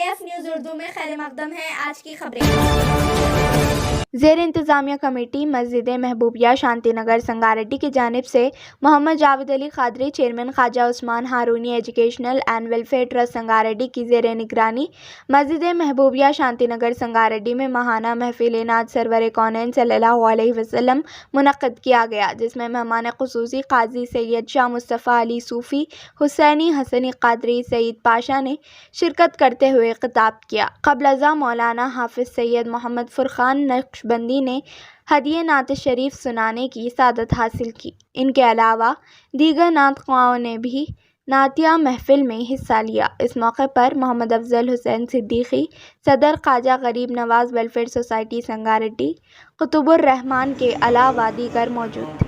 AF news Urdu میں خیر مقدم ہے آج کی خبریں۔ زیر انتظامیہ کمیٹی مسجد محبوبیہ شانتی نگر سنگاریڈی کی جانب سے Mohammed Javed Ali Qadri chairman Khwaja Usman Haruni educational and welfare trust Sangareddy کی زیر نگرانی مسجد محبوبیہ شانتی نگر سنگاریڈی میں ماہانہ محفل نعت سرور کونین صلی اللہ علیہ وسلم منعقد کیا گیا، جس میں مہمان خصوصی قاضی سید شاہ مصطفیٰ علی صوفی حسینی حسنی قادری سعید پاشا نے شرکت کرتے ہوئے خطاب کیا۔ قبل ازاں مولانا حافظ سید محمد فرقان نقشبندی نے ہدیہ نعت شریف سنانے کی سعادت حاصل کی۔ ان کے علاوہ دیگر نعت خواہوں نے بھی نعتیہ محفل میں حصہ لیا۔ اس موقع پر محمد افضل حسین صدیقی، صدر خواجہ غریب نواز ویلفیئر سوسائٹی سنگاریڈی، قطب الرحمان کے علاوہ دیگر موجود تھے۔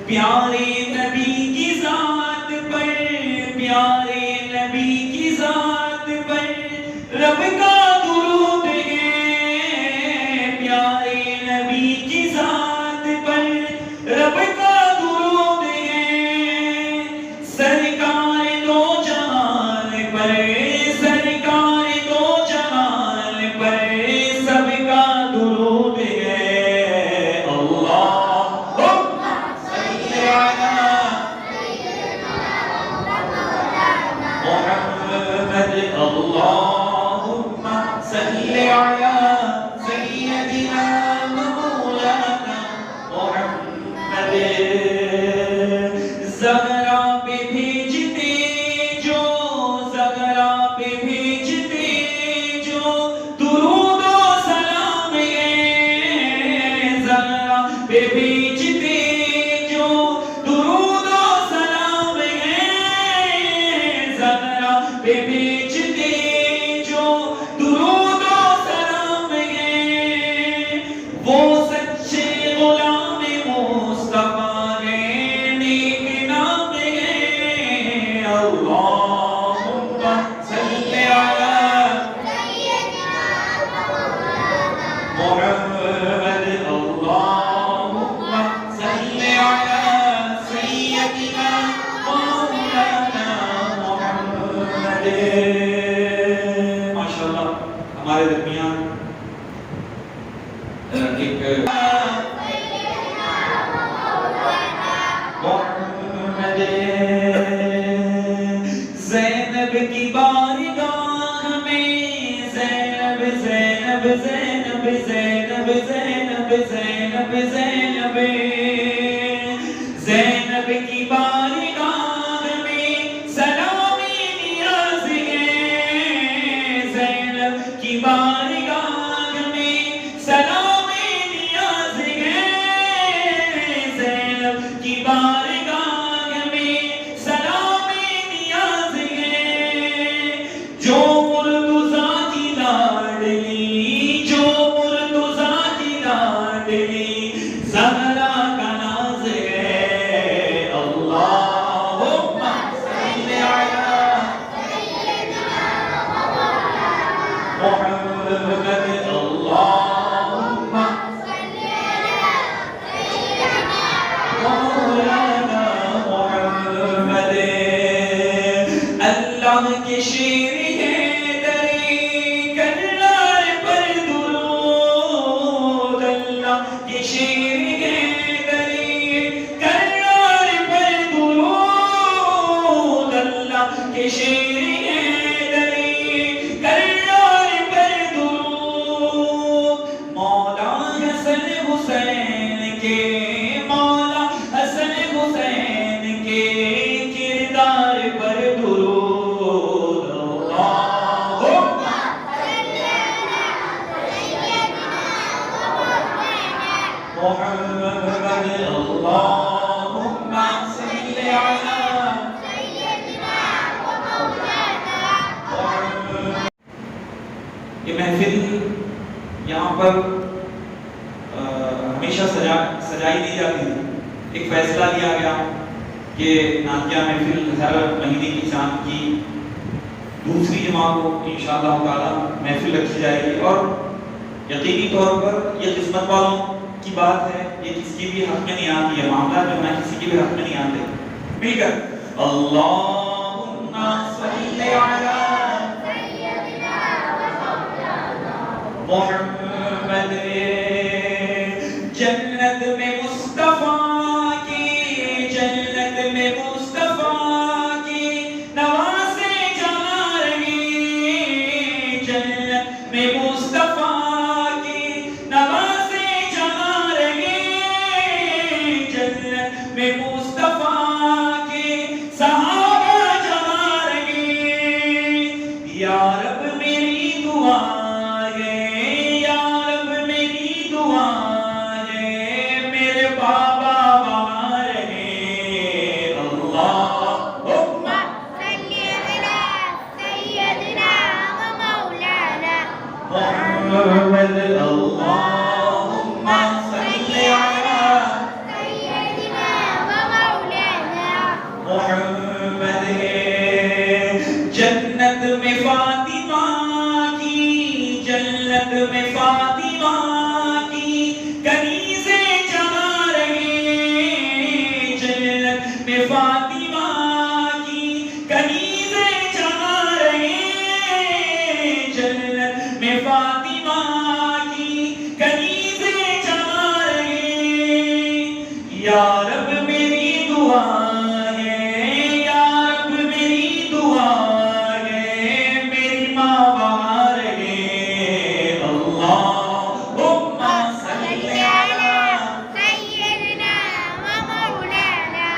پیارے نبی کی ذات پر، پیارے نبی کی ذات پر رب کا درود ہے، پیارے نبی کی ذات پر رب کا درود ہے، سرکار دو جہان پر، سرکار دو جہان پر سب کا درود ہے۔ اللہ اللهم صل على سيدنا مولانا محمد۔ زہرا پہ بھیجتے جو، زہرا پہ بھیجتے جو درود و سلام ہے، زہرا پہ بھیجتے جو درود و سلام ہے، زہرا پہ بھیجتے جو درود و سلام ہے، وہ سچے غلام مصطفیٰ ہے، نیک نام ہے۔ اللہم صل علی محمد، اللہم صل علی سیدنا مولانا محمد۔ ماشاءاللہ ہمارے درمیان ایک محمد زینب کی بارگاہ میں، زینب زینب زینب زینب زینب زینب زینب زینب کی بارگاہ میں سلامی نیاز ہے، زینب کی بارگاہ میں سلامی نیاز ہے، زینب کی بارگاہ میں سلامی نیاز ہے، جو مرتضیٰ کی لاڈلی، جو مرتضیٰ کی لاڈلی زہرا کا ناز ہے۔ اللہم صل علی محمد، اللہم مولانا محمد۔ اللہ کے شیر حیدری کرار پر درود، اللہ کے شیر حیدری کرار پر درود، اللہ کے شیر حیدری کرار پر درود، مولا حسن حسین کے، مولا حسن حسین کے کردار پر درود۔ محمد اللهم صل على سیدنا و مولانا محمد. یہ محفل یہاں پر ہمیشہ سجائی دی جاتی ہے. ایک فیصلہ لیا گیا کہ نعتیہ محفل ہر مہینے کی چاند کی دوسری جمعہ کو انشاءاللہ تعالی محفل رکھی جائے گی. اور یقینی طور پر یہ قسمت والوں کی بات ہے, یہ کسی کی بھی حق میں نہیں آتی ہے, معاملہ جو ہے کسی کی بھی حق میں نہیں آتے. مل کر اللہم صلی علی سیدنا و مولانا محمد. جنت میں مصطفیٰ کی, جنت میں مصطفیٰ کی نوازیں جا رہی, جنت میں مصطفیٰ کی نوازیں جا رہی, جنت میں مصطفیٰ کی صحابہ جا رہی. یا رب میری دعا ہے, یا رب میری دعا ہے, میرے بابا وہاں رہے. اللہم صلی علی سیدنا و مولانا محمد اللہم صلی علی سیدنا و مولانا محمد. جنت میں فاطمہ کی, جنت میں فاطمہ کی کنیزیں جما رہی, جنت میں فاطمہ کی کنیزیں جما رہی, جنت میں فاطمہ کی کنیزیں جما رہی. یا رب میری دعا ہے, یا رب میری دعا ہے, میری ماں وہاں رہے. اللہم صلی علی سیدنا و مولانا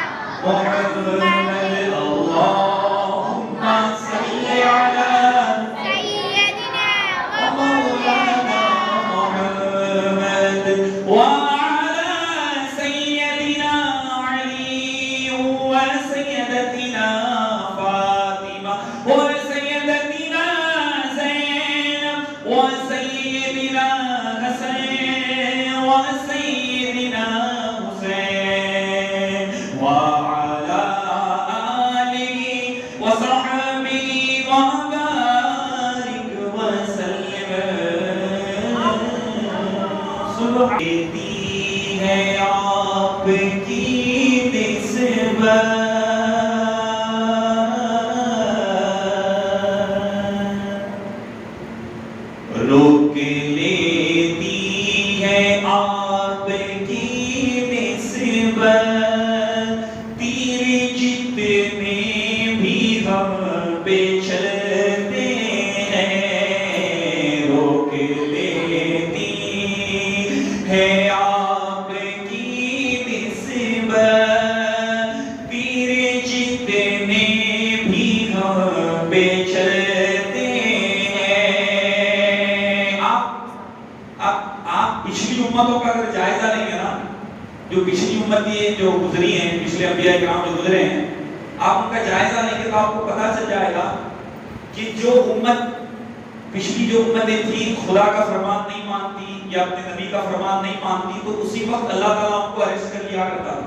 محمد اللہم صلی علی سیدنا و مولانا محمد وعلى سيدنا علي وسيدتنا فاطمة وسيدتنا زينب وسيدنا حسين وسيدنا حسين وعلى آله وصحبه وبارك وسلم. دیتی ہے آپ کی نسبت, روک لیتی ہے آپ کی نسبت, تیر جتنے بھی ہم پہ چلتے ہیں, روک لیتی ہے آپ کی نسبت, تیر جتنے بھی ہم پہ چلتے ہیں. آپ پچھلی امتوں کا اگر جائزہ لیں گے نا, جو پچھلی امتیں جو گزری ہیں, پچھلے انبیاء کرام جو گزرے ہیں, آپ ان کا جائزہ لیں گے تو آپ کو پتہ چل جائے گا کہ جو امت پچھلی جو امتیں تھیں خدا کا فرمان نہیں مانتی یا اپنے نبی کا فرمان نہیں مانتی, تو اسی وقت اللہ تعالیٰ ان کو ارسٹ کر لیا کرتا تھا.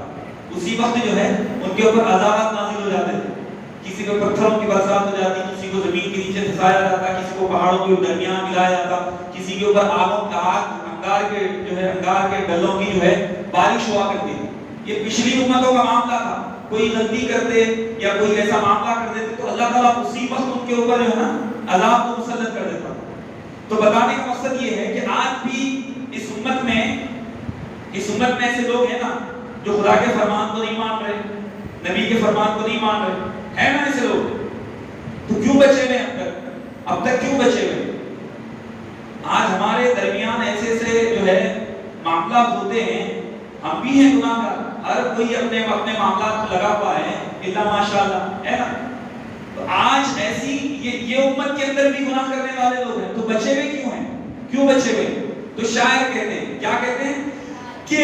اسی وقت جو ہے ان کے اوپر عذابات نازل ہو جاتے تھے. کسی کو پتھروں کی برسات ہو جاتی, کسی کو زمین کے نیچے دھسایا جاتا, کسی کو پہاڑوں کے درمیان ملایا جاتا, کسی کے اوپر آگوں کا آگ انگار کے ڈلوں کی جو ہے بارش ہوا کرتی تھی. یہ پچھلی امتوں کا معاملہ تھا. کوئی غلطی کرتے یا کوئی ایسا معاملہ کر دیتے تو اللہ تعالیٰ اسی وقت ان کے اوپر جو ہے نا عذاب کو مسلط کر دیتا. تو بتانے کا مقصد یہ ہے کہ آج بھی اس امت میں ایسے لوگ ہیں نا جو خدا کے فرمان کو نہیں مان رہے, نبی کے فرمان کو نہیں مان رہے ہیں نا ایسے لوگ. تو کیوں بچے ہوئے اب تک کیوں بچے ہوئے؟ آج ہمارے درمیان ایسے جو ہے معاملات ہوتے ہیں, ہم بھی ہیں گناہ گار, ہر کوئی اپنے معاملات کو لگا ہوا ہے الا ماشاءاللہ, ہے نا. تو آج ایسی یہ امت کے اندر بھی گناہ کرنے والے لوگ ہیں, تو بچے ہوئے کیوں ہیں؟ کیوں بچے ہوئے؟ تو شاعر کہتے ہیں, کیا کہتے ہیں کہ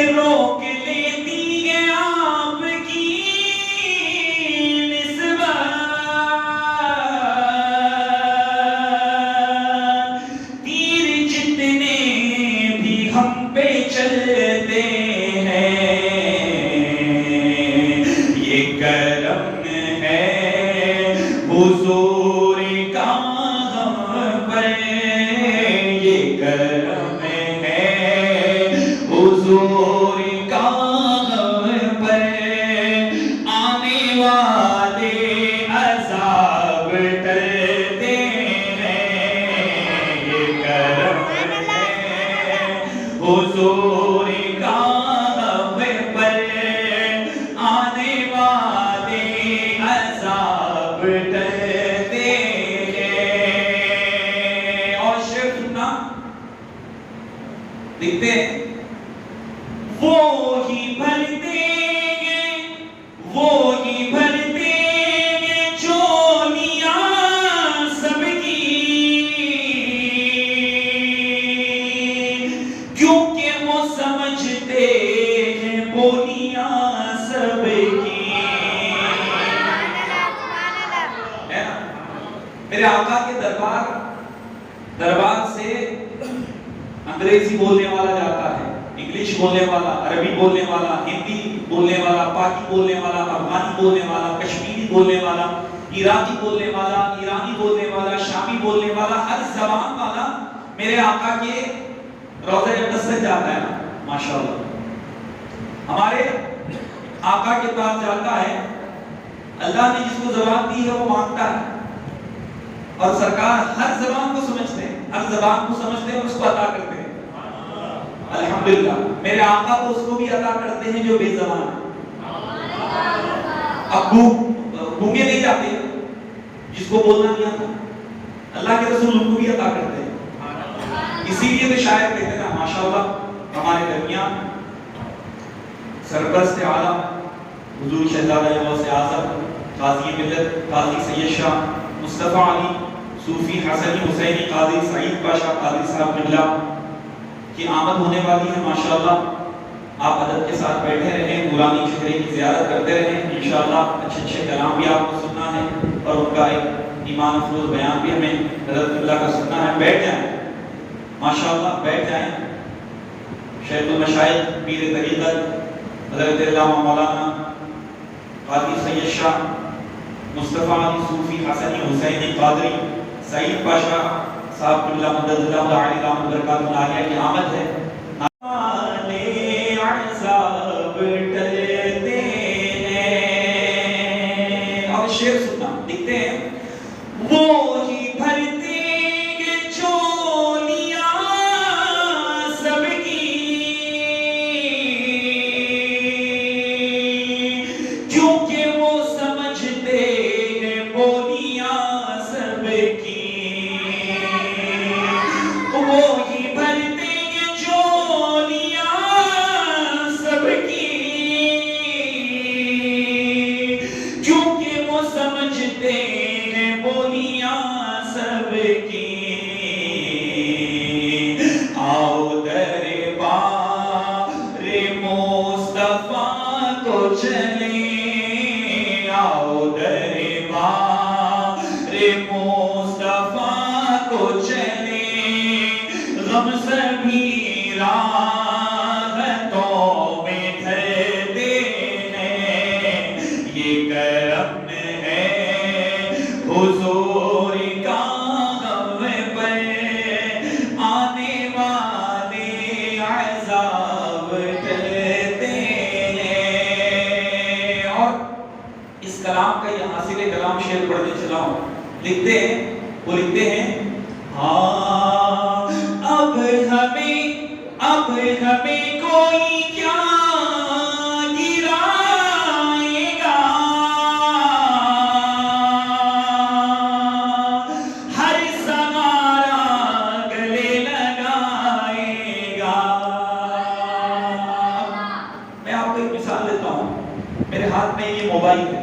وہی بھرتے ہیں وہی بھرتے ہیں چولیاں سب کی، کیونکہ وہ سمجھتے ہیں بولیاں سب کی. ہے نا؟ میرے آقا کے دربار سے انگریزی بولنے والا جاتا ہے، انگلش بولنے والا، عربی بولنے والا، ہندی بولنے والا، پاکی بولنے والا، افغانی بولنے والا، کشمیری بولنے والا، عراقی بولنے والا، ایرانی بولنے والا، شامی بولنے والا، ہر زبان والا میرے آقا کے روضہ اقدس سے جاتا ہے نا. ماشاءاللہ ہمارے آقا کے پاس جاتا ہے. اللہ نے جس کو زبان دی ہے وہ مانگتا ہے، اور سرکار ہر زبان کو سمجھتے ہیں، ہر زبان کو سمجھتے ہیں اور اس کو عطا کرتے ہیں. الحمدللہ میرے آقا تو اس کو بھی عطا کرتے ہیں جو بے زبان ہے. اب گونگے نہیں جاتے جس کو بولنا نہیں آتا، اللہ کے رسول ان کو بھی عطا کرتے ہیں. اسی لیے تو شاعر کہتے ہیں نا ماشاءاللہ ہمارے درمیان سرپرست اعلیٰ حضور شہزادہ غوث اعظم قاضی ملت قاضی سید شاہ مصطفیٰ علی صوفی حسنی حسینی قاضی سعید پاشا قاضی صاحب قبلہ کی آمد ہونے والی ہے. ماشاءاللہ آپ ادب کے ساتھ بیٹھے رہیں، نورانی چہرے کی زیارت کرتے رہیں. انشاءاللہ اچھے اچھے کلام بھی آپ کو سننا ہے اور ان کا ایک ایمان افروز بیان بھی ہمیں حضرت اللہ کا سننا ہے. بیٹھ جائیں ماشاءاللہ، بیٹھ جائیں. شیخ المشائخ پیر طریقت حضرت علامہ مولانا قاضی سید شاہ مصطفیٰ علی صوفی حسنی حسینی قادری سعید پاشا صاحب قبلہ مدد اللہ علی رحمت برکات العالیہ کی آمد ہے. عذاب ٹلتے ہیں. اور شعر سننا لکھتے ہیں وہی بھرتے ہیں چولیاں سب کی، کیونکہ وہ سمجھتے ہیں بولیاں سب کی. وہی بھرتے ہیں چولیاں سب کی، کیونکہ وہ سمجھتے ہیں بولیاں سب کی. آؤ دربار مصطفیٰ کو چلیں، آؤ دربار مصطفیٰ کو چلیں، غم سبھی راحتوں میں دھرتے ہیں. یہ کرم ہے حضور کا ہم پر، آنے والے عذاب ٹلتے ہیں. اور اس کلام کا یہ حاصل کلام شعر پڑھنے چلا ہوں. لکھتے ہیں وہ لکھتے ہیں ہاں اب ہمیں کوئی کیا گرائے گا، ہر سہارا گلے لگائے گا. میں آپ کو ایک مثال دیتا ہوں. میرے ہاتھ میں یہ موبائل ہے،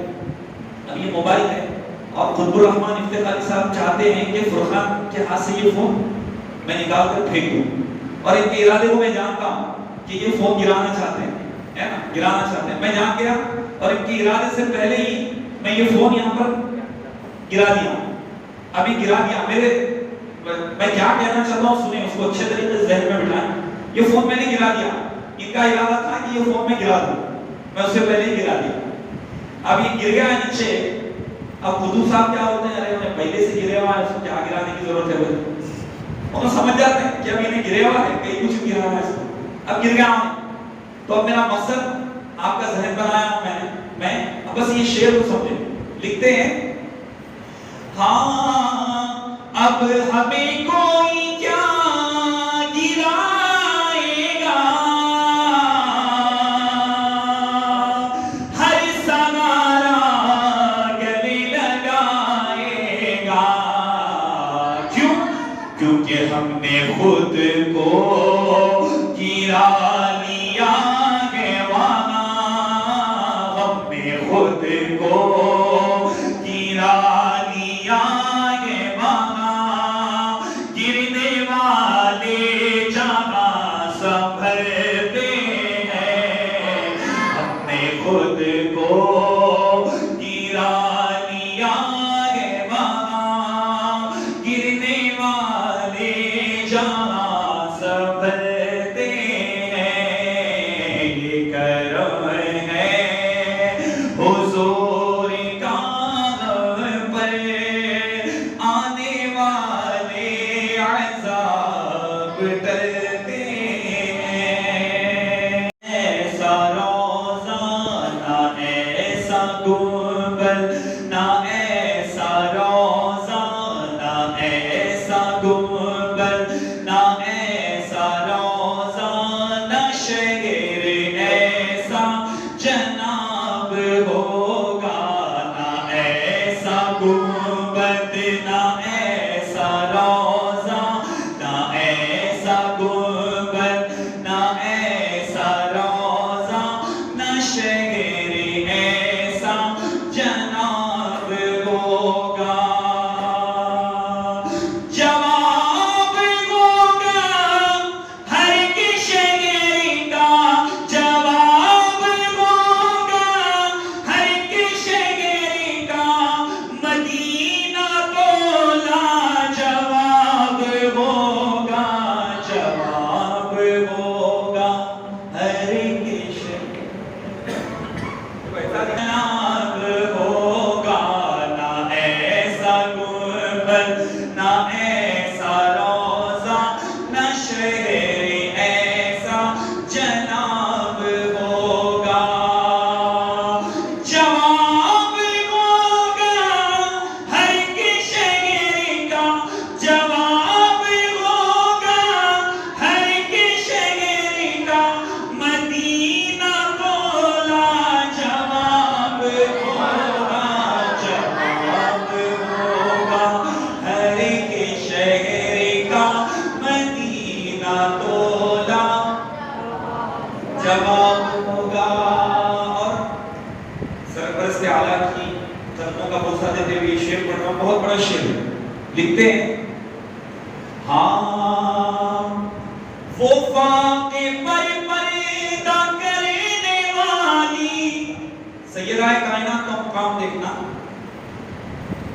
اب یہ موبائل ہے اور قطب الرحمن افتخاری صاحب چاہتے ہیں کہ فرقان کے ہاتھ سے یہ فون میں نکال کر پھینک دوں، اور ان کے ارادے کو میں جانتا ہوں کہ یہ فون گرانا چاہتے ہیں، ہے نا، گرانا چاہتے ہیں. میں جان گیا اور ان کے ارادے سے پہلے ہی میں یہ فون یہاں پر گرا دیا. ابھی گرا دیا. میں کیا کہنا چاہتا ہوں سنیں، اس کو اچھے طریقے سے ذہن میں بٹھائیں. یہ فون میں نے گرا دیا. ان کا ارادہ تھا کہ یہ فون میں گرا دوں، میں اسے پہلے ہی گرا دیا. اب یہ گر گیا ہے نیچے. اب خدو صاحب کیا ہوتے ہیں، ارے انہیں پہلے سے گرے ہوا ہے، اس کو کیا گرانے کی ضرورت ہے. وہ سمجھ جاتے ہیں کہ اب انہیں گرے ہوا ہے، کہیں کچھ گرا ہے اس کو، اب گر گیا ہوں. تو اب میرا مقصد آپ کا ذہن بنایا ہوں میں اب بس یہ شعر کو سمجھیں. لکھتے ہیں ہاں اب ہمیں کوئی کیا گرائے گا، ہر سہارا گلے لگائے گا. کیونکہ ہم نے خود کو گرا لیا خود کو گرا لیا ہے وہاں گرنے والے جہاں سنبھلتے ہیں یہ کرم ہے حضور کا پر آنے والے عذاب ٹلتے ہیں ایسا روزہ نہ ایسا گنبد نہ ایسا روزہ نہ ایسا گنبد نہ ایسا روزہ نہ شہر ایسا جناب ہوگا نہ ایسا گنبد نہ ایسا روزہ نہ ایسا گنبد نہ ایسا روزہ نہ شہر ایسا جناب ہوگا جواب ہوگا ہر ایک شہر کا جواب ہوگا ہر ایک شہر کا مدینہ تو لاجواب ہوگا جواب ہوگا ہر ایک شہر جناب ہوگا نہ ایسا گنبد نہ ایسا روزہ نہ شہر ایسا جناب ہوگا جواب ہوگا ہر ایک شہر کا جواب ہوگا ہر ایک شہر کا مدینہ تو لاجواب ہوگا جواب ہوگا ہر ایک شہر کا مدینہ تو لاجواب ہوگا اور سرپرست اعلیٰ کی قدموں کا بوسہ دیتے ہوئے یہ شعر پڑھ رہا ہوں بہت بڑا شعر ہے لکھتے ہیں ہاں وہ فاقے پر پردہ کرنے والی سیدہ کائنات کا مقام دیکھنا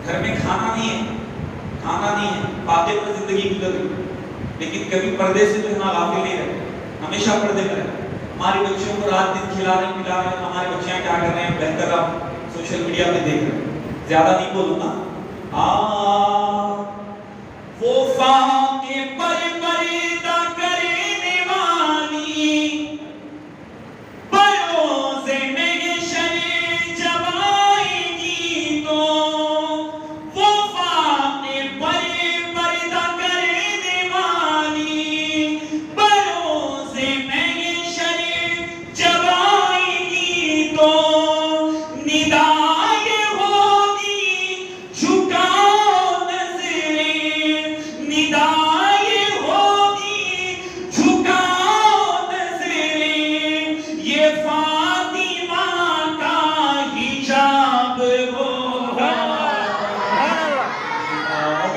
گھر میں کھانا نہیں ہے فاقے پر زندگی گزر رہی لیکن کبھی پردے سے جو ہے نا غافل نہیں رہے ہمیشہ پردے میں رہے ہماری بچیوں کو رات دن کھلا رہے ہیں ہمارے بچیاں کیا کر رہے ہیں بہتر آپ سوشل میڈیا پہ دیکھ رہے ہیں زیادہ نہیں بولوں گا وہ فاقے پر پردہ کرنے والی بروز محشر جب آئے گی تو وہ فاقے پر پردہ کرنے والی بروز محشر جب آئے گی تو ندا یہ ہوگی جھکاؤ نظریں ندا یہ ہوگی جھکاؤ نظریں یہ فاطمہ کا حجاب ہوگا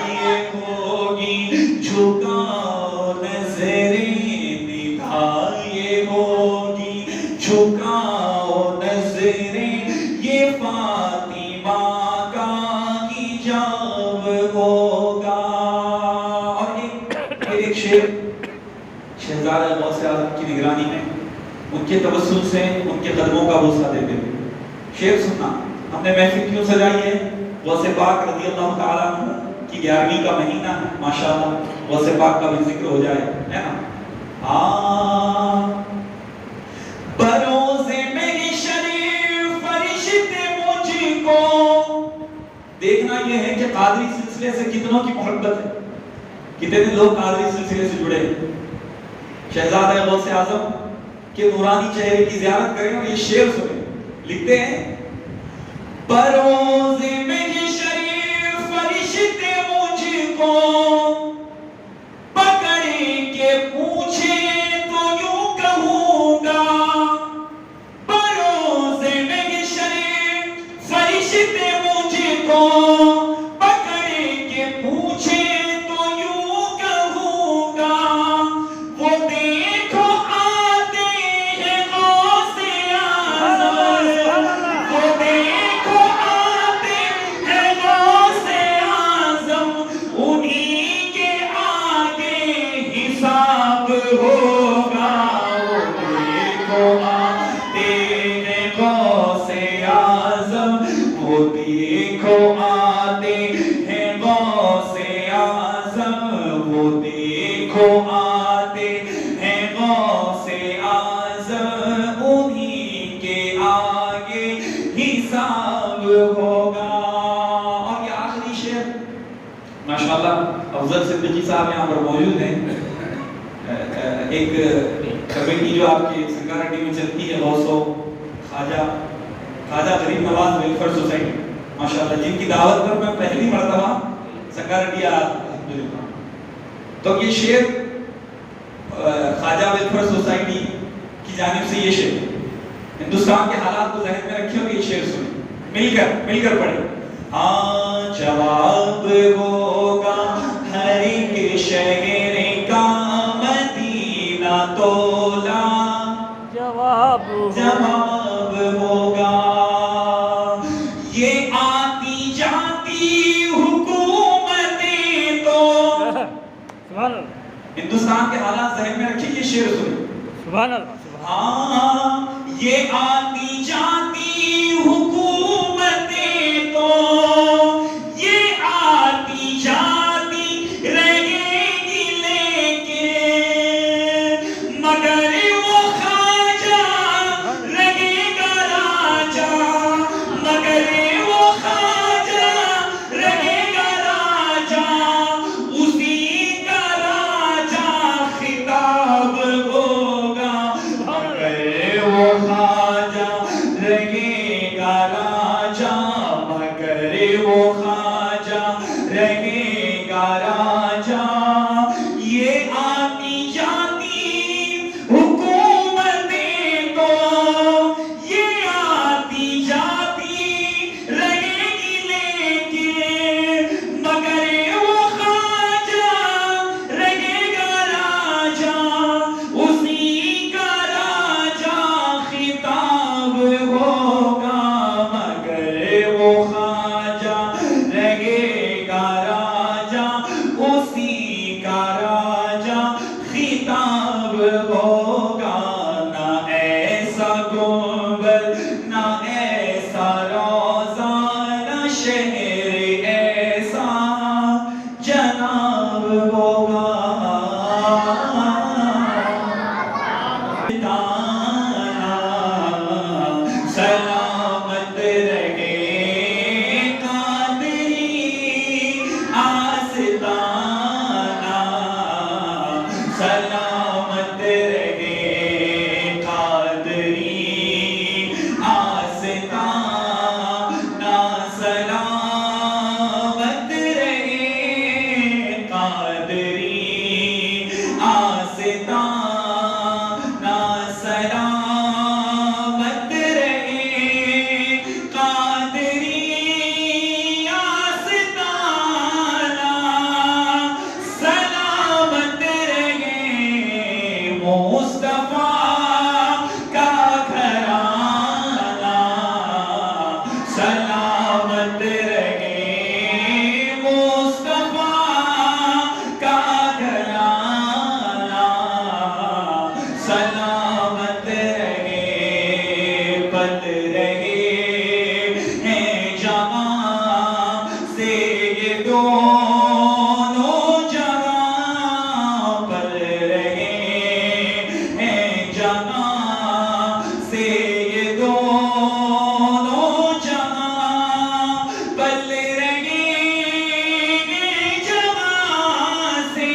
یہ ہوگی جھکاؤ نظریں ندا یہ ہوگی جھکاؤ نظریں یہ فاطمہ کا حجاب ہوگا اور ایک شعر شہزادہ غوث اعظم کی نگرانی میں ان کے تبسم سے ان کے قدموں کا بوسہ دیتے ہوئے شعر سننا ہم نے محفل کیوں سجائی ہے غوث پاک رضی اللہ تعالیٰ عنہ کی 11ویں کا مہینہ ہے ماشاءاللہ غوث پاک کا بھی ذکر ہو جائے ہے نا بروز محشر فرشتے مجھ کو دیکھنا یہ ہے کہ قادری سلسلے سے کتنوں کی محبت ہے کتنے لوگ قادری سلسلے سے جڑے ہیں شہزادہ غوث اعظم کے نورانی چہرے کی زیارت کریں اور یہ شعر سنیں لکھتے ہیں بروز محشر فرشتے مجھ کو پکڑ کے پوچھے تو یوں کہوں گا بروز محشر فرشتے مجھ کو پکڑ کے پوچھے تو یوں کہوں گا وہ دیکھو آتے ہیں غوث اعظم دیکھو آتے ہیں غوث اعظم، وہ دیکھو آتے ہیں غوث اعظم، انہی کے آگے حساب ہوگا۔ اور یہ آخری شعر ماشاءاللہ افضل صدیقی صاحب یہاں پر موجود ہیں، ایک کمیٹی جو آپ کے سنگاریڈی میں چلتی ہے غوث و خواجہ غریب نواز ویلفیئر سوسائٹی، ماشاءاللہ جن کی دعوت پر میں پہلی مرتبہ سنگاریڈی آیا تھا۔ تو یہ شعر خواجہ ویلفیئر سوسائٹی کی جانب سے، یہ شعر ہندوستان کے حالات کو ذہن میں رکھے اور یہ شعر سنیں، مل کر پڑھیں۔ ہاں جواب ہوگا ہر ایک شہر کا مدینہ تولا، جواب ہوگا یہ آتی جاتی حکومتیں تو، ہندوستان کے حالات ذہن میں رکھیں، یہ شعر سنیں۔ سبحان اللہ۔ ہاں یہ آتی جاتی حکومتیں تو، یہ آتی جاتی رہے گی لیکن، مگر وہ خواجہ رہے گا راجہ، مگر وہ خواجہ رہے گا راجہ، اسی کا راجہ خطاب ہوگا، مگر وہ خواجہ رہے گا راجہ، مگر وہ خواجہ رہے گا راجہ، یہ آتی جاتی حکومتیں تو، یہ آتی جاتی رہے گی لیکن، مگر وہ خواجہ رہے گا راجہ، اسی کا راجہ خطاب ہوگا، مگر وہ خواجہ رہے گا راجہ، اسی کا راجہ خطاب ہوگا۔ نہ ایسا گنبد نہ ایسا روضہ، نہ شہر ایسا جناب ہوگا، سلامت رہے قادری آستانہ، سلامت رہے قادری آستانہ، سلامت رہے قادری آستانہ، سلامت رہے قادری آستانہ، سلامت رہے مصطفیٰ کا گھرانہ، سلامت رہے مصطفیٰ کا گھرانہ، سلامت رہے پل رہے ہیں جہاں سے یہ دونوں جہاں، پل رہے ہیں جہاں سے یہ دونوں جہاں، پل رہے ہیں جہاں سے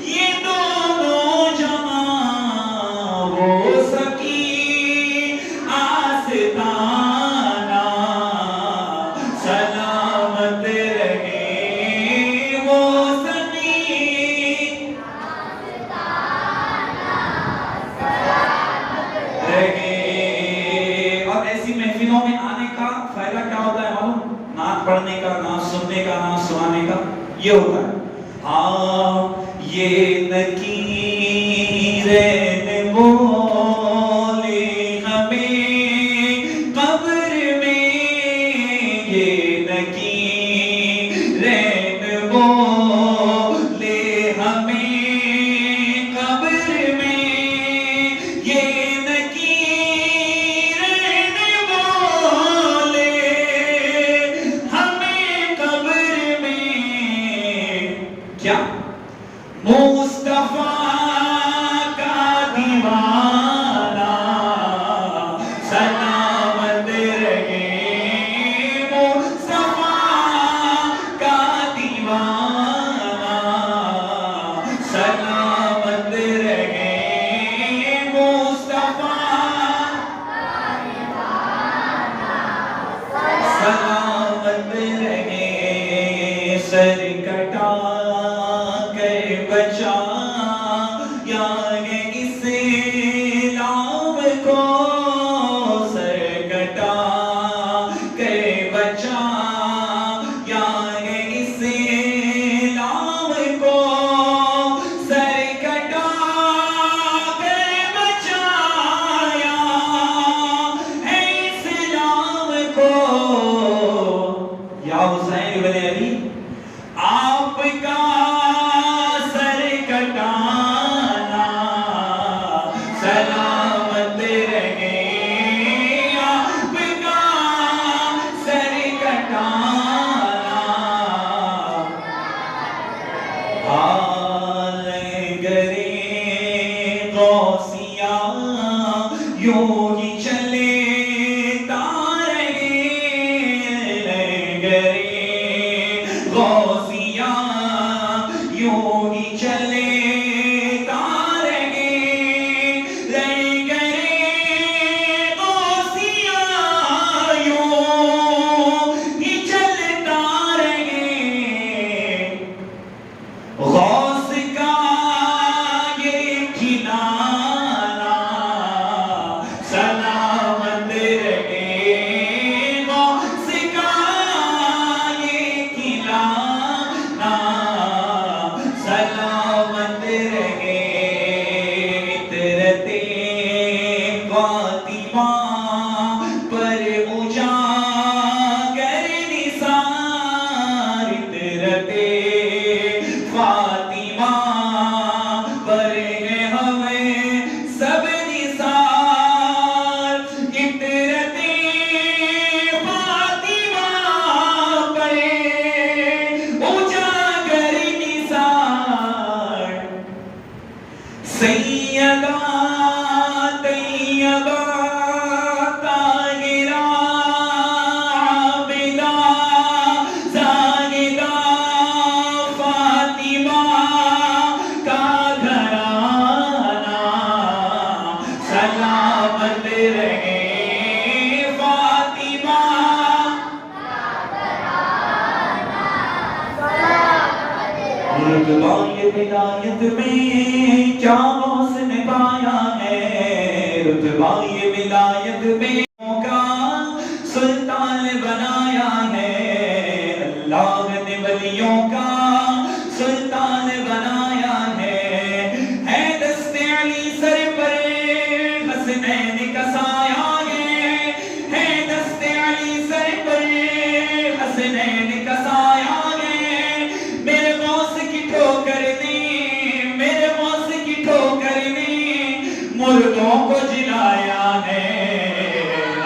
یہ دونوں جہاں، وہ سکی آستانہ، سلامت رہے وہ سکی رہے۔ اور ایسی محفلوں میں آنے کا فائدہ کیا ہوتا ہے معلوم؟ نعت پڑھنے کا، نعت سننے کا، نعت سنانے کا، یہ ہوتا ہے۔ ہاں یہ نکیریں بولے ہمیں قبر میں، یہ نکیریں بولے ہمیں قبر میں، یہ نکیریں بولے کو سر کٹا کے بچا یا اس نام کو سر کٹا کے بچایا اس نام کو یا حسین بن علی آپ کا سر کٹانا سلامت رہے آپ کا سر کٹانا حال گرے غوثیہ یوں ہی چلے تارے گرے غوثیہ یوں ہی چلے تارے گرے غوثیہ یوں ہی چلتا رہے غوث کا یہ کھلانا سلامت رہے غوث کا یہ کھلانا سلامت رہے عطرت فاطمہ پر اجاگر نثار عطرت فاطمہ پر ہے ہمیں سب نثار عطرت فاطمہ پر اجاگر نثار سیدہ طیبہ طاہرہ عابدہ زاہدہ فاطمہ کا گھرانہ سلامت رہے فاطمہ رتبہ یہ ولایت میں کیا غوث نے پایا ہے رتبہ یہ ولایت میں کا سلطان بنایا ہے اللہ نے ولیوں کا سلطان بنایا ہے دست علی سر پر حسنین کا سایہ ہے دست علی سر پر حسنین کا سایہ ہے میرے غوث کی ٹھوکر نے میرے غوث کی ٹھوکر نے مردوں کو جلایا ہے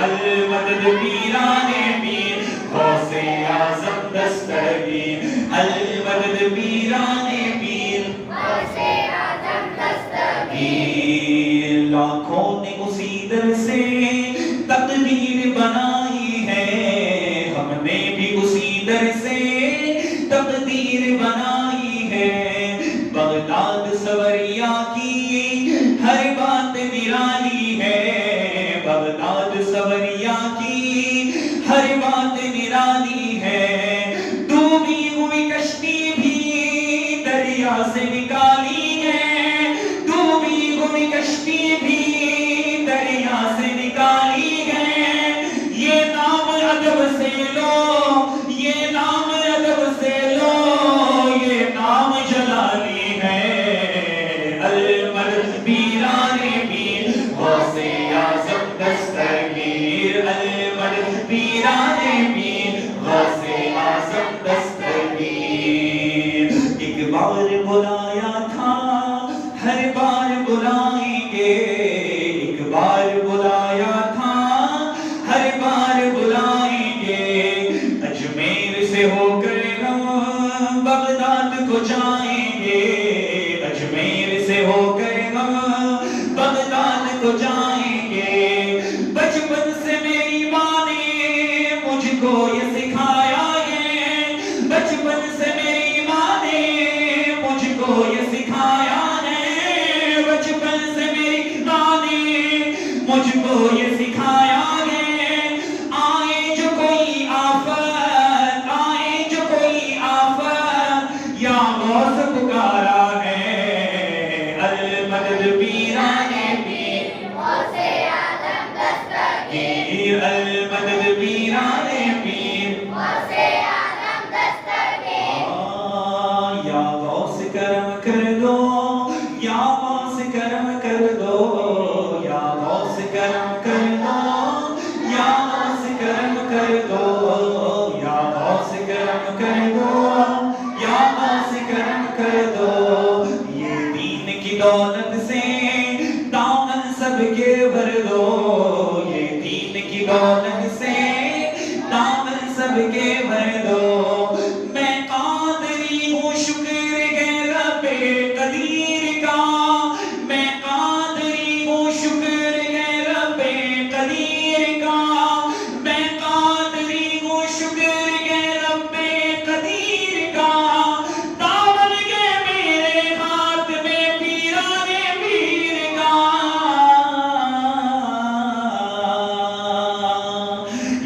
المدد پیران پیر غوث اعظم دستگیر المدد پیران پیر غوث اعظم دستگیر لاکھوں نے اسی در سے تقدیر بنائی ہے ہم نے بھی اسی در سے تقدیر بنائی ہے بغداد سوریا کی ہر بات نرالی ہے بغداد سوریا کی ہر بات نرالی ہے ڈوبی ہوئی کشتی بھی دریا سے نکالی ہے ڈوبی ہوئی کشتی بھی دریا سے نکالی ہے یہ نام ادب سے لو یہ نام ادب سے لو یہ نام جلالی ہے المدد پیران پیر غوث اعظم دستگیر المدد پیران پیر غوث اعظم دستگیر ایک بار بلایا تھا ہر بار بلائیں گے ایک بار بلایا تھا ہر بار بلائیں گے اجمیر سے ہو کر ہم بغداد کو جائیں گے اجمیر سے ہو کر ہم بغداد کو جائیں گے بچپن سے میری ماں نے مجھ کو یہ سکھایا ہے بچپن سے میری ماں نے مجھ کو یہ سکھایا ہے بچپن سے میری ماں نے مجھ کو یہ سکھایا ہے آئے جو کوئی آفت آئے جو کوئی آفت یا غوث پکارا ہے المدد پیران پیر غوث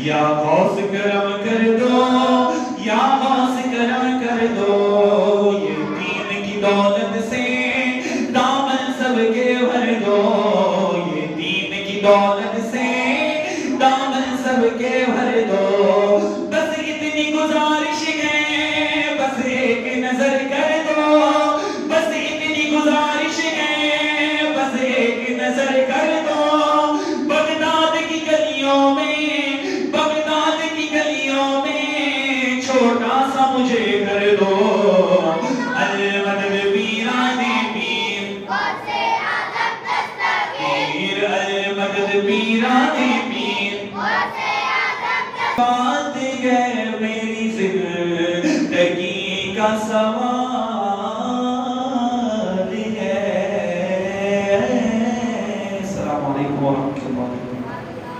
یا غوث کرم کر دو، یا غوث کرم کر دو، یہ دین کی دولت سے دامن سب کے بھر دو، یہ دین کی دولت سے دامن سب کے بھر دو، بس اتنی گزارش ہے، بس ایک نظر کر دو، بس اتنی گزارش ہے، بس ایک نظر کر دو، بغداد کی گلیوں میں، بغداد کی گلیوں میں چھوٹا سا مجھے کر دو، المدد پیران پیر، پیر المدد پیران پیر، بات ہے میری زندگی کا سوال ہے۔ السلام علیکم ورحمۃ اللہ وبرکاتہ۔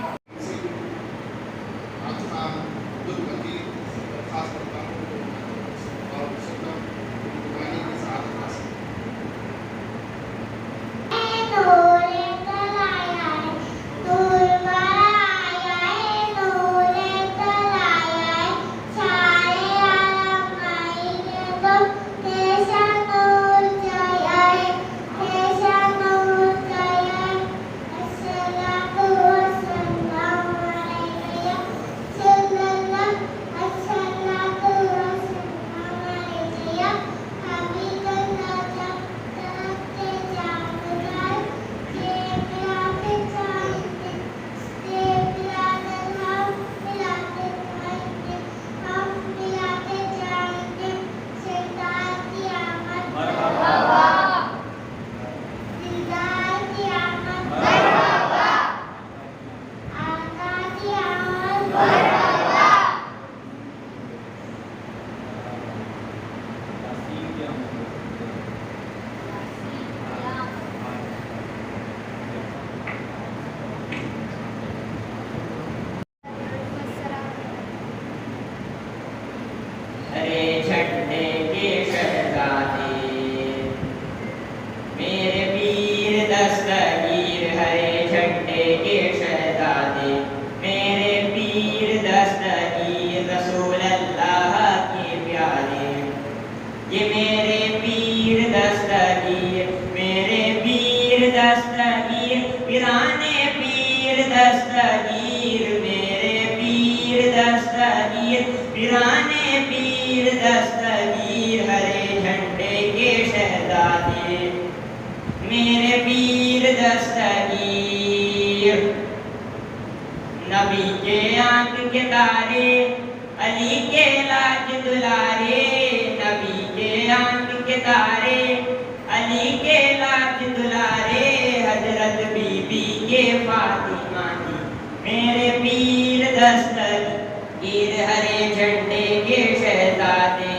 ہرے جھنڈے کے شہزادے میرے پیر دستگیر، ہرے جھنڈے کے شہزادے میرے پیر دستگیر، رسول اللہ کے پیارے، یہ میرے پیر دستگیر، میرے پیر دستگیر، پیرانے پیر دستگیر، میرے پیر دستگیر، پیرانے پیر دستگیر، ہرے جھنڈے کے شہزادے میرے پیر دستگیر، نبی کے آنکھ کے تارے، علی کے لاج دلارے، نبی کے آنکھ کے تارے، علی کے لاج دلارے، حضرت بی بی کے فاطمہ کی میرے پیر دستگیر، ہرے جھنڈے کے شہزادے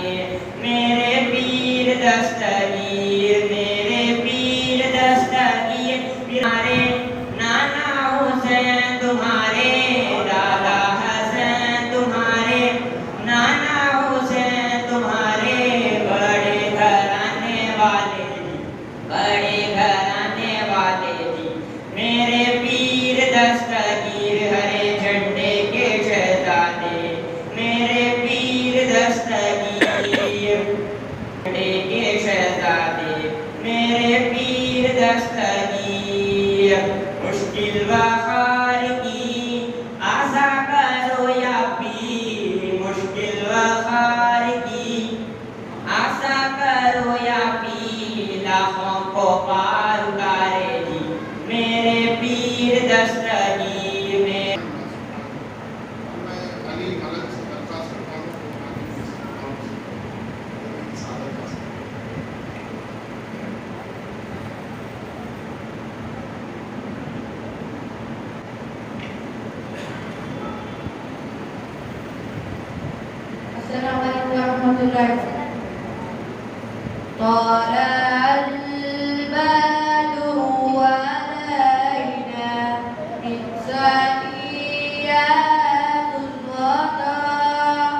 میرے پیر دستگیر، میرے پیر دستگیر، پیارے نانا حسین تمہارے، دادا حسین تمہارے، نانا حسین تمہارے، بڑے گھرانے والے جی، بڑے گھرانے والے جی، میرے پیر دستگیر، ہرے جھنڈے کے شہزادے میرے پیر دستگیر، جھنڈے کے شہزادے میرے پیر دستگیر، مشکل وقار کی آسا کرو یا پیر، مشکل وقار کی آسا کرو یا پیر، لاکھوں کو پار اتارے جی میرے پیر دستگیر میں۔ السلام علیکم ورحمۃ اللہ۔ طلع البدر علينا من ثنيات الوداع،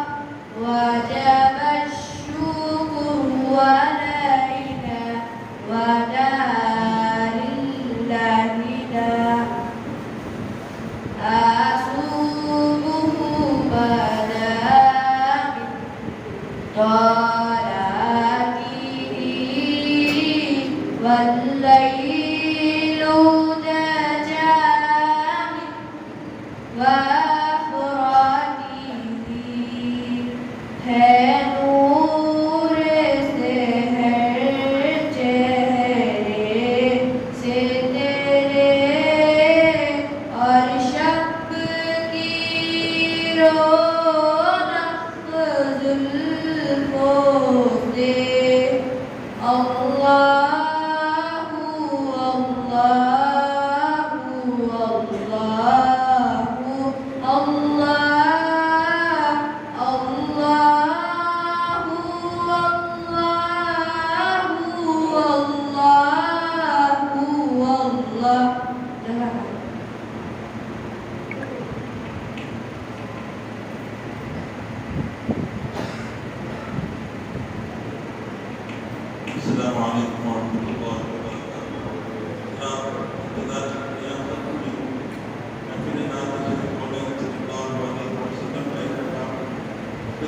وجب الشكر علينا ودار الله، أصومه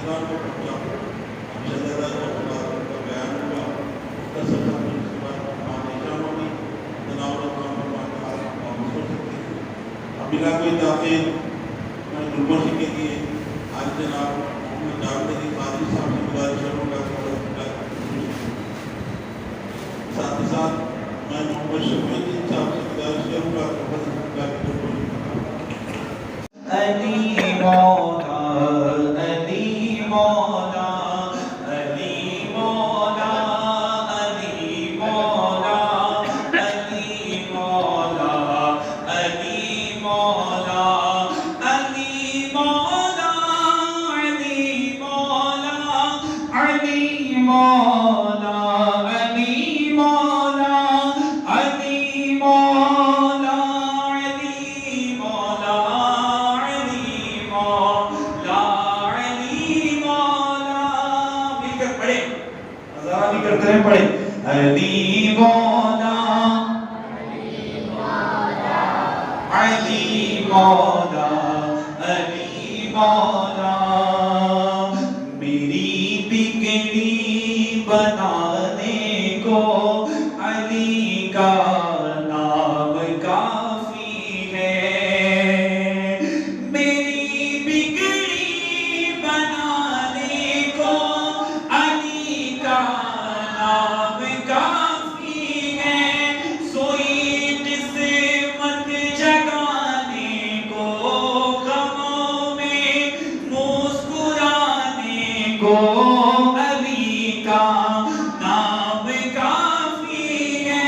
اہتمام کو پہنچا ہم سے زیادہ کا بیان ہوا اس کا سب سے بعد نظام ہوگی تناول بلا کوئی تاخیر میں گروپوں سے کے لیے آج جناب محمد جاوید علی قادری صاحب سے گزارش کروں گا ساتھ ہی ساتھ میں محمد شفیع الدین صاحب سے گزارش کروں گا علی مولا علی مولا علی مولا علی مولا علی مولا علی مولا علی مولا علی مولا علی مولا علی مولا علی مولا علی مولا کرتے ہیں پڑھیں علی مولا علی مولا علی مولا علی مولا میری بگڑی بنانے کو علی کا نام کافی ہے میری بگڑی بنانے کو علی کا نام کافی ہے سوئی قسمت جگانے کو غموں میں مسکرانے کو علی کا نام کافی ہے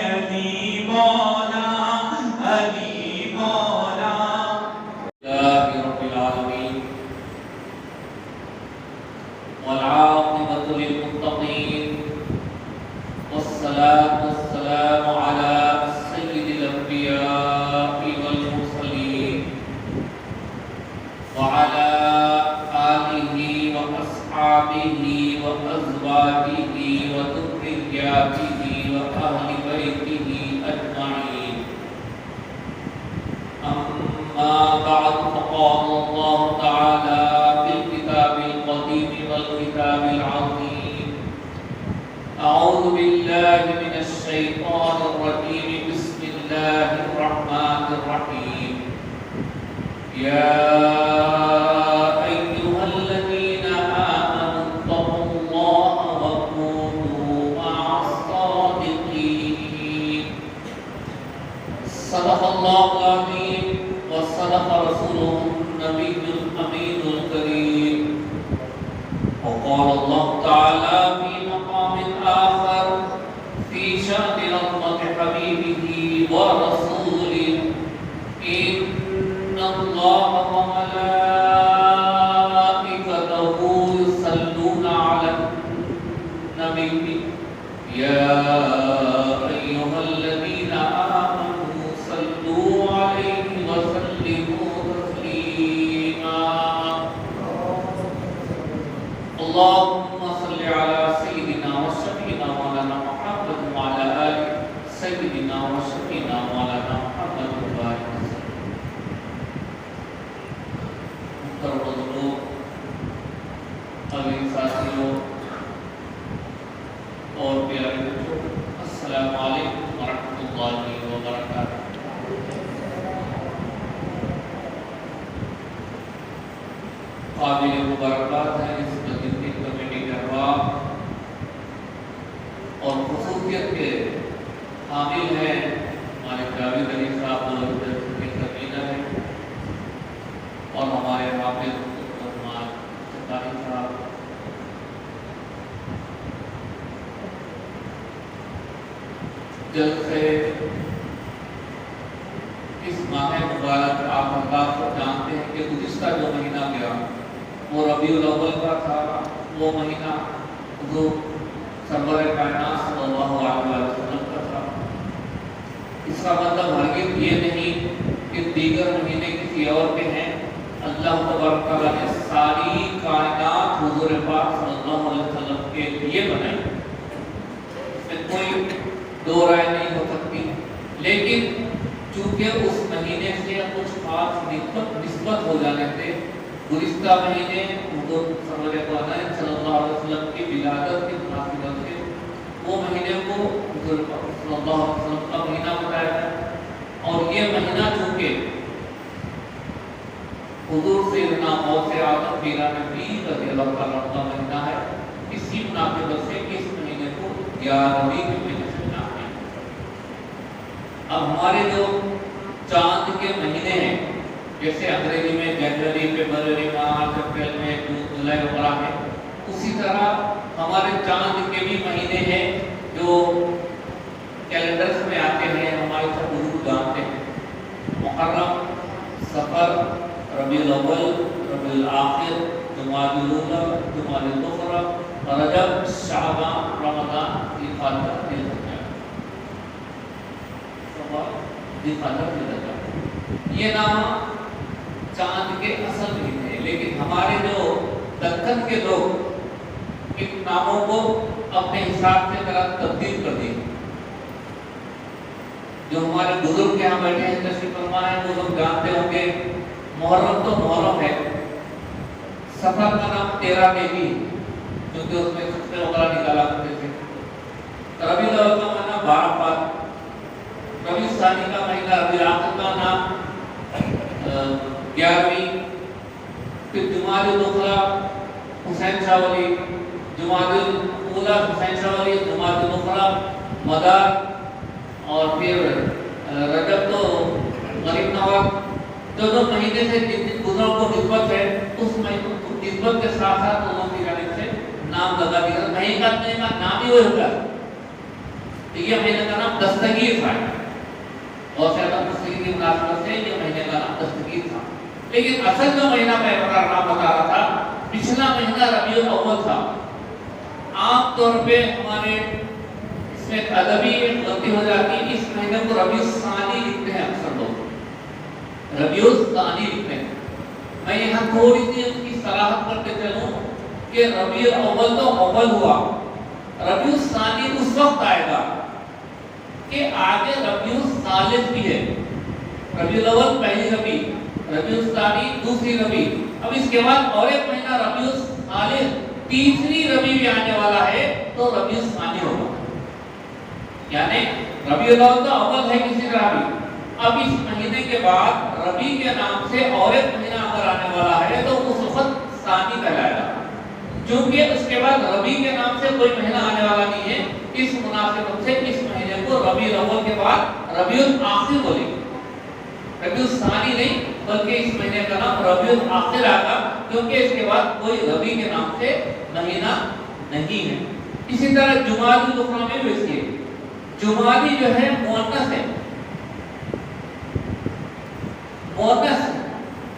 علی مولا علی مولا رب العالمین والعاقبة للمتقين والصلاة والسلام على سيد الأنبياء والمرسلين وعلى آله وأصحابه وأزواجه وذرياته وأهل بيته أجمعين أما بعد فقال الله تعالى في الكتاب القديم والكتاب العظيم أعوذ بالله من الشيطان الرجيم بسم الله الرحمن الرحيم يا أيها الذين آمنوا اتقوا الله وكونوا مع الصادقين صدق الله العظيم وصدق رسوله النبي الأمين الكريم وقال الله تعالى في مقام آخر في شأن رحمة حبيبه ورسوله إن الله وملائكته يصلون على النبي يا أيها الذين آمنوا صلوا عليه وسلموا تسليما اللهم صل على سيدنا وشفينا مولانا محمد وعلى آل سيدنا وشفينا مولانا محمد وبارك وسلم محترم حضور عزیز ساتھیوں اور پیارے بچوں السلام علیکم ورحمۃ اللہ وبرکاتہ قابل مبارکباد ہے اس مسجد کی کمیٹی کے ارواح اور خصوصیت کے حامل ہیں ہمارے جاوید علی صاحب کے کنوینر ہیں اور ہمارے حافظ عثمان ستاری صاحب جلد سے اس ماہ مبارک آپ حضرات کو جانتے ہیں کہ گزشتہ جو مہینہ گیا وہ ربیع الاول کا تھا وہ مہینہ حضور سرور کائنات صلی اللہ علیہ وسلم کا تھا اس کا مطلب ہرگز یہ نہیں کہ دیگر مہینے کسی اور کے ہیں اللہ تبارک تعالیٰ نے ساری کائنات حضور پاک صلی اللہ علیہ وسلم کے لیے بنائی اس میں کوئی دو رائے نہیں ہو سکتی لیکن چونکہ اس مہینے سے کچھ خاص نسبت ہو جانے سے گزشتہ مہینے حضور صلی اللہ علیہ وسلم کی ولادت کی مناسبت سے وہ مہینے کو حضور صلی اللہ علیہ وسلم کا مہینہ بتایا ہے، اور یہ مہینہ چونکہ حضور سیدنا غوث اعظم پیرا نبی رضی اللہ تعالیٰ عنہ کا مہینہ ہے، اسی مناسبت سے اس مہینے کو 11ویں کے مہینے سے جانتے ہیں۔ اب ہمارے جو چاند کے مہینے ہیں، جیسے انگریزی میں جنوری، فروری، مارچ، اپریل میں جون، جولائی وغیرہ ہے، اسی طرح ہمارے چاند کے بھی مہینے ہیں جو کیلنڈرز میں آتے ہیں، ہمارے سب حضور جانتے ہیں۔ محرم، صفر، ربیع الاول، ربیع الاخر، جمادی الاولی، جمادی الاخری، رجب، شعبان، رمضان، ذی القعدہ، ذی الحجہ، ذی القعدہ، ذی الحجہ، یہ نام چاند کے اصل مہینے ہیں۔ لیکن ہمارے جو دکن کے لوگ ان ناموں کو اپنے حساب سے ذرا تبدیل کر دی۔ جو ہمارے بزرگ یہاں بیٹھے ہیں تشریف فرما ہیں، وہ لوگ جانتے ہوں گے محرم تو محرم ہے، سفر کا نام 13 میں بھی، کیونکہ اس میں سفر وغیرہ نکالا کرتے تھے۔ ربیع الاول کا مہینہ 12 پار، ربیع ثانی کا مہینہ ربیع الاخر کا نام 11ویں، پھر جمادی الاولی حسین شاہ ولی، جمادی الاولی حسین شاہ ولی، جمادی الاخری مدار، اور پھر رجب تو غریب نواز۔ جو مہینے سے جن گزروں کو نسبت ہے، اس نسبت کے ساتھ ساتھ انہوں کی جانب سے نام لگا دیا۔ مہینے کا نام ہی وہی ہوتا ہے، یہ مہینے کا نام دستگیر تھا، اور شاید دستگیر کی مناسبت سے یہ مہینے کا نام دستگیر تھا۔ لیکن اصل جو مہینہ میں نام بتا رہا تھا، پچھلا مہینہ ربیع الاول تھا۔ عام طور پہ ہمارے اس میں ادبی غلطی ہو جاتی ہے، اس مہینے کو ربیع الثانی لکھتے ہیں اکثر لوگ، ربیع الثانی لکھتے ہیں۔ میں یہاں تھوڑی سی اس کی صراحت کرتے چلوں کہ ربیع الاول تو اول ہوا، ربیع الثانی اس وقت آئے گا کہ آگے ربیع الثالث بھی ہے۔ ربیع الاول پہلی ربیع، ربیع الثانی دوسری ربیع، اب اس کے بعد اور ایک مہینہ ربیع الثالث تیسری ربیع بھی آنے والا ہے، تو ربیع الثانی ہوگا۔ یعنی ربیع الاول تو اول ہے کسی طرح بھی، اب اس مہینے کے بعد ربیع کے نام سے اور ایک مہینہ اگر آنے والا ہے تو اس وقت ثانی کہلائے گا۔ چونکہ اس کے بعد ربیع کے نام سے کوئی مہینہ آنے والا نہیں ہے، اس مناسبت سے اس مہینے کو ربیع الاول کے بعد ربیع الاخر بولیں گے، ربیع الثانی نہیں، بلکہ اس مہینے کا نام ربیع الاخر آگا، کیونکہ اس کے بعد کوئی ربیع کے نام سے مہینہ نہیں ہے۔ اسی طرح جمادی الاخری میں بھی ویسے جمادی جو ہے مؤنث ہے، مؤنث،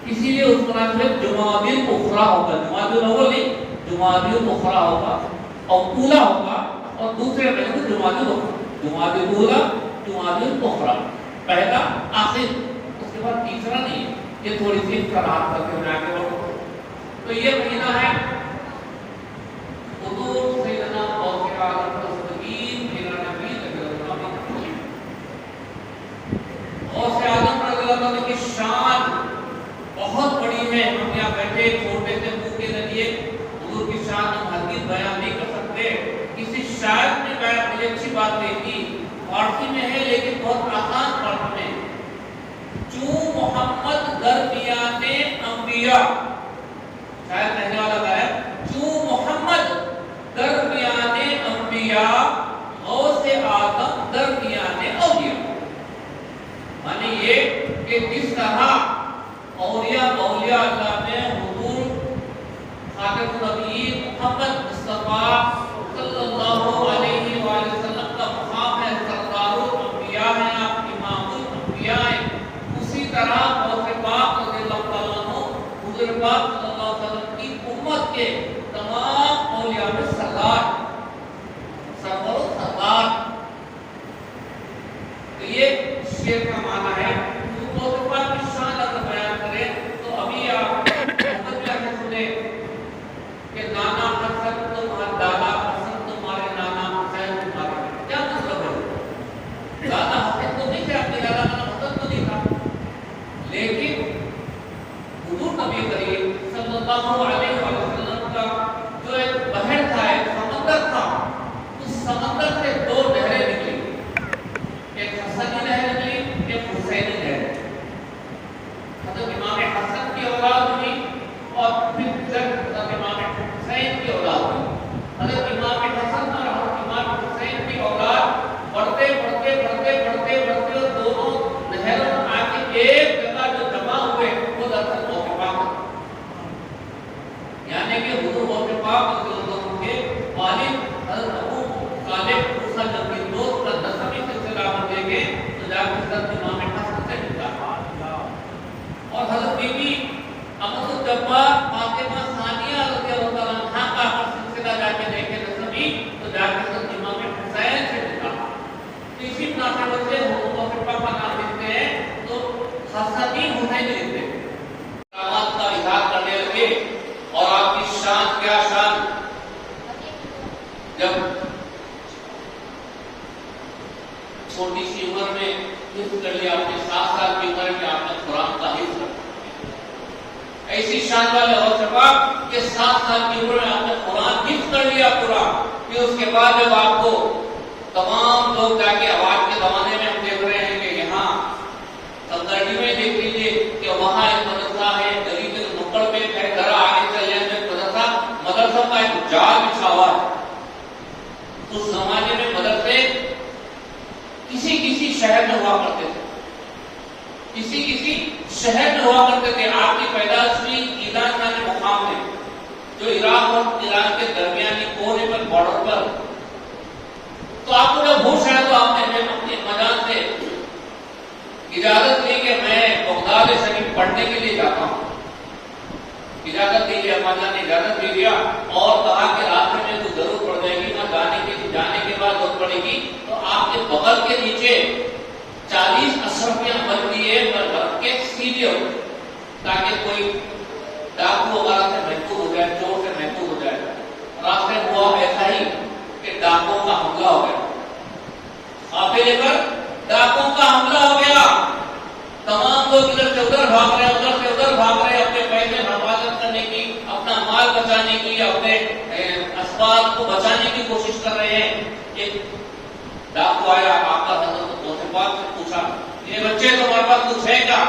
اسی لیے اس مناسبت جمادی الاخری ہوگا، جمادی الاول نہیں، جمادی الاخری ہوگا، اور اولا ہوگا، اور دوسرے مہینے کو جمادی الاخری، جمادی الاولی، جمادی الاخری، پہلا آخر، اس کے بعد تیسرا نہیں ہے۔ یہ تھوڑی سی صراحت کر کے میں آگے بڑھوں۔ تو یہ مہینہ ہے حضور سیدنا غوث اعظم دستگیر پیرا نبی رضی اللہ عنہ۔ غوث اعظم رضی اللہ عنہ کی شان بہت بڑی ہے، ہم یہاں بیٹھے چھوٹے سے منہ کے ذریعے حضور کی شان ہم ہرگز بیان نہیں کر سکتے۔ کسی شاعر نے بیان مجھے اچھی بات کہی، فارسی میں ہے لیکن بہت آسان فارسی میں، چوں محمد درمیان انبیاء، شاید کہنے والا ہے چوں محمد درمیان انبیاء، غوث اعظم درمیان اولیاء۔ معنی یہ کہ جس طرح اولیاء اللہ میں حضور خاتم النبیین محمد مصطفیٰ صلی اللہ علیہ وآلہ وسلم کا مقام ہے، سردار الانبیاء ہیں، آپ امام الانبیاء ہیں، اسی طرح غوث پاک رضی اللہ تعالیٰ عنہ حضور پاک صلی اللہ علیہ وسلم کی امت کے تمام اولیاء میں سردار، سرور و سردار۔ تو یہ شعر کا معنی ہے۔ غوث پاک کی شان اگر بیان کریں تو ابھی آپ محمد کیا سنے کہ نانا حسن تمہارا دادا حسن تمہارے نانا حسین تمہارے، کیا مطلب ہے؟ دادا حسن تو نہیں تھے، اپنے دادا کا نام حسن تو نہیں تھا، لیکن حضور نبی کریم صلی اللہ علیہ وسلم کا جو ایک بحر تھا، ایک سمندر تھا، اس سمندر سے دو نہریں نکلی، ایک حسنی نہر نکلی، ایک حسینی نہر۔ حضرت امام حسن کی اولاد ہوئی اور پھر حضرت امام حسین کی اولاد ہوئی۔ حضرت امام حسن اور امام حسین کی اولاد بڑھتے بڑھتے بڑھتے بڑھتے بڑھتے اور دونوں نہروں میں آ کے ایک جگہ جو جمع ہوئے وہ دراصل موت پاک، یعنی کہ حضور موت پاک کے والد حضرت ابو طالب موسیٰ نبی دوست کا نسبی سلسلہ بن دے گے تو جا کے حضرت امام حسن سے نکلا، اور حضرت بی بی امر الجبار فاطمہ ثانیہ رضی اللہ عنہا کا سلسلہ جا کے دیکھے نسبی تو جا کے حضرت امام حسین سے نکلا۔ اسی مناسبت سے حضور کے پاک کا نام لکھتے ہیں تو حسنی حسین لکھتے ہیں، کرامات کا اظہار کرنے لگے، اور آپ کی شان کیا شان، جب چھوٹی سی عمر میں حفظ کر لیا، اپنے 7 سال کی عمر میں آپ نے قرآن کا حفظ کر لیا، ایسی شان والے اور پاک کہ 7 سال کی عمر میں آپ نے قرآن حفظ کر لیا پورا، پھر اس کے بعد جب آپ کو تمام لوگ جا کے آواز کے زمانے میں ہم دیکھ رہے ہیں کہ یہاں سنگرڈی میں دیکھ لیجیے کہ وہاں ایک مدرسہ ہے، گلی کے نکڑ پہ ہے، ذرا آگے چلنے میں مدرسہ کا ایک جال بچھا ہوا ہے۔ اس زمانے میں مدرسے کسی کسی شہر میں ہوا کرتے تھے، کسی کسی شہر میں ہوا کرتے تھے۔ آپ کی پیدائش ہوئی ایران نامی مقام میں، جو عراق اور ایران کے درمیانی کونے پر بارڈر پر، تو آپ کو جب ہوش آیا تو آپ نے اپنی مجان سے اجازت لی کہ میں بغداد شریف پڑھنے کے لیے جاتا ہوں، اجازت دیجیے، اماں نے اجازت دے دیا اور کہا کہ راستے میں تو ضرور پڑ جائے گی، میں جانے کے بعد ضرورت پڑے گی تو آپ کے بغل کے نیچے 40 اشرفیاں بن دیے رکھ کے سیدھے ہو، تاکہ کوئی ڈاکو وغیرہ سے محفوظ ہو جائے، چور سے محفوظ ہو جائے۔ راستے میں ہوا ایسا ہی کہ ڈاکوں کا حملہ ہو گیا، قافلے پر ڈاکوں کا حملہ ہو گیا، تمام لوگ ادھر سے ادھر بھاگ رہے، ادھر سے ادھر بھاگ رہے، اپنے پیسے حفاظت کرنے کی، اپنا مال بچانے کی، اپنے اسباب کو بچانے کی کوشش کر رہے ہیں۔ ایک ڈاکو آیا، آقا حضرت غوث پاک سے پوچھا، یہ بچے تمہارے پاس کچھ ہے کیا؟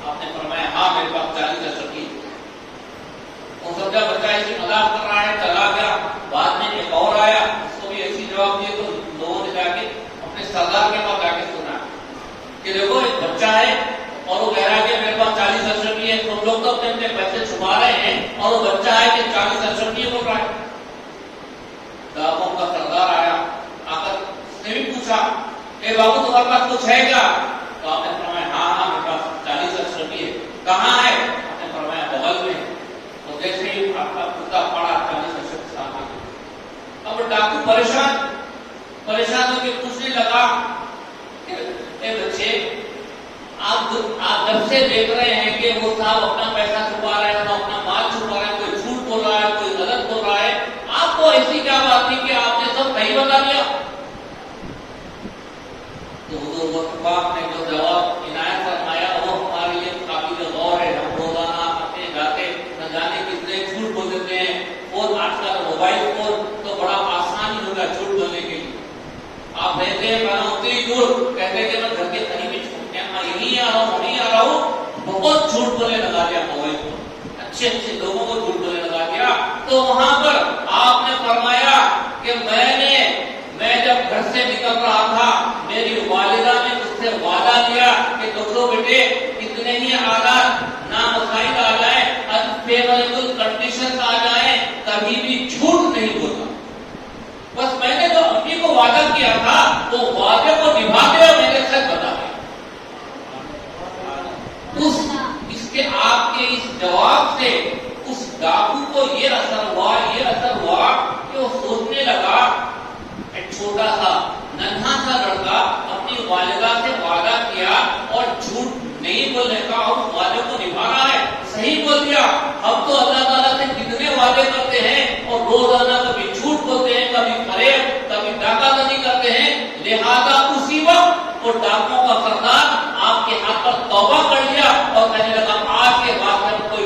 آپ نے فرمایا ہاں میرے پاس 40 اشرفی۔ وہ سمجھا بچہ ایسی مذاق کر رہا ہے، چلا گیا۔ بعد میں ایک اور آیا، اس کو بھی ایسی جواب دیے تو لوگوں نے جا کے اپنے سردار کے پاس جا کے سنا کہ دیکھو ایک بچہ ہے اور وہ کہہ رہا ہے کہ میرے پاس 40 اشرفی ہے، تم لوگ تو اپنے پیسے چھپا رہے ہیں اور وہ بچہ ہے کہ 40 اشرفی بول رہا ہے۔ ڈاکوں کا سردار آیا، آ کر اس نے بھی پوچھا اے بابو تمہارے پاس کچھ ہے کیا؟ تو آپ نے فرمایا ہاں میرے پاس 40 اشرفی ہے۔ کہاں ہے؟ آپ نے فرمایا بغل میں۔ تو جیسے ہی آپ کا کتا پڑا 40 اشرفی سامنے۔ اب ڈاکو پریشان ہو کے پوچھنے لگا کہ اے بچے آپ جب سے دیکھ رہے ہیں کہ وہ صاحب اپنا پیسہ چھپا رہے ہیں، اپنا مال چھپا رہے ہیں، کوئی جھوٹ بول رہا ہے، کوئی غلط بول رہا ہے، آپ کو ایسی کیا بات تھی کہ آپ نے سب صحیح بتا دیا؟ تو حضور پاک نے جو جواب عنایت فرمایا وہ ہمارے لیے قابل غور ہے۔ ہم روزانہ اپنے جاتے نہ جانے کتنے جھوٹ بول دیتے ہیں، فون آج کل موبائل فون تو بڑا آسان ہی ہوگا جھوٹ بولنے کے لیے۔ آپ رہتے ہیں کہاں اتنی دور، کہتے ہیں کہ میں گھر کے قریب یہیں آ رہا ہوں، وہیں آ رہا ہوں، بہت جھوٹ بولنے لگا دیا موبائل فون، اچھے لوگوں کو جھوٹ بولنے لگا دیا۔ تو وہاں پر آپ نے فرمایا کہ میں جب گھر سے نکل رہا تھا میری والدہ نے مجھ سے وعدہ لیا کہ دیکھو بیٹے کتنے ہی حالات نامسائل آ جائیں، انفیوریبل کنڈیشنز آ جائیں، کبھی بھی جھوٹ نہیں بولتا۔ بس میں نے جو اپنی کو وعدہ کیا تھا وہ وعدے کو نبھا دیا، میں نے سچ بتا دیا۔ اس کے آپ کے اس جواب سے اس ڈاکو کو یہ اثر ہوا کہ وہ سوچنے لگا ایک چھوٹا سا ننھا سا لڑکا اپنی والدہ سے وعدہ کیا اور جھوٹ نہیں بولنے کا، اس وعدے کو نبھا رہا ہے، صحیح بول دیا۔ اب تو اللہ تعالیٰ سے کتنے وعدے کرتے ہیں اور روزانہ کبھی جھوٹ بولتے ہیں، کبھی فریب، کبھی ڈاکہ دزی کرتے ہیں، لہذا اسی وقت وہ ڈاکوں کا سردار آپ کے ہاتھ پر توبہ کر لیا اور کہنے لگا آج کے بعد میں کوئی